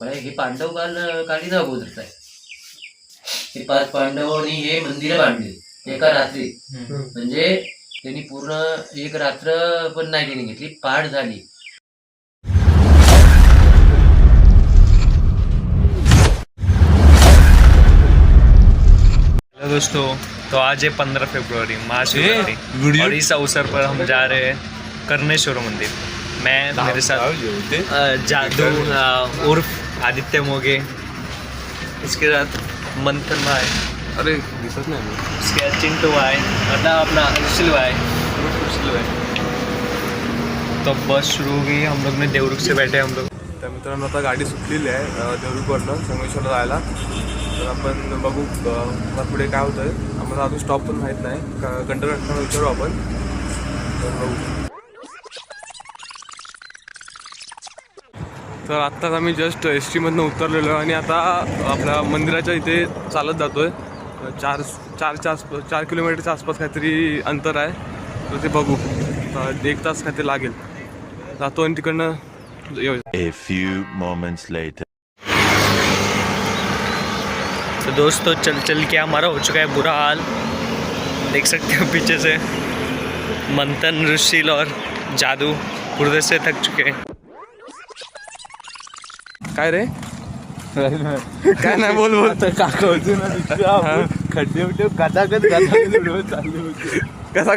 हे पांडव काळी ना अगोदरच आहे. हे 5 पांडवांनी हे मंदिर बांधले एका रात्री. म्हणजे त्यांनी पूर्ण एक रात्र पण नाही त्यांनी घेतली, पहाट झाली. हेलो दोस्तों, तो आज है 15 फरवरी महाशिवरात्रि और इस अवसर पर हम जा रहे हैं कर्णेश्वर मंदिर। मैं मेरे साथ जादू उर्फ आदित्य मोगे, इसके साथ मंथन भाई, अरे दिसत नाही उसके बाद चिंटू भाई, मतलब अपना सुशील भाई। तो बस शुरू हो गई, हम लोग ने देवरुख से बैठे हम लोग। त्या मित्रांनो आता गाडी सुटलेली आहे देवरुखवरनं संगमेश्वरला जायला. तर आपण बघू पुढे काय होतं आहे. आम्हाला अजून स्टॉप पण माहीत नाही. कंडक्टरला विचारू आपण. तर बघू. तर आत्ताच आम्ही जस्ट एस टीमधनं उतरलेलो आहे आणि आता आपल्या मंदिराच्या इथे चालत जातो आहे. 4 किलोमीटरच्या आसपास काहीतरी अंतर आहे. तर ते बघू 1 तास काहीतरी लागेल. जातो आणि तिकडनं येऊ. A few moments later. तो दोस्तों चल चल के हमारा हो चुका है बुरा हाल, देख सकते हो पीछे से मंथन, ऋषिल और जादू पूरे से थक चुके हैं. काय रे काय नाही बोल खड्डे उठे गदागद चालले होते. कसा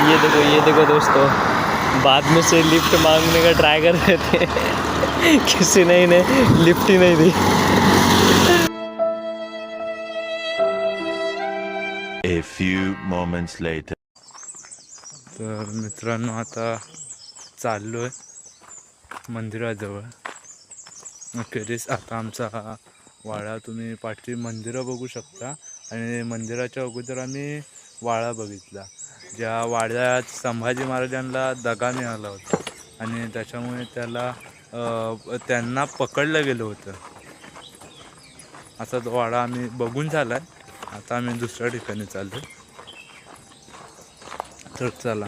ये देखो दोस्तों, बाद में से लिफ्ट मांगने का ट्राई कर रहे थे, किसी ने इन्हें लिफ्ट ही नहीं दी. A few moments later. तर मित्रांनो आता चाललो आहे मंदिराजवळ. अखेरीस आता आमचा वाडा, तुम्ही पाठी मंदिरं बघू शकता आणि मंदिराच्या अगोदर आम्ही वाडा बघितला. ज्या वाड्यात संभाजी महाराजांना दगा मिळाला होता आणि त्याच्यामुळे त्यांना पकडलं गेलं होतं. असा तो वाडा आम्ही बघून झाला आहे. आता आम्ही दुसऱ्या ठिकाणी चाललो. तर चला.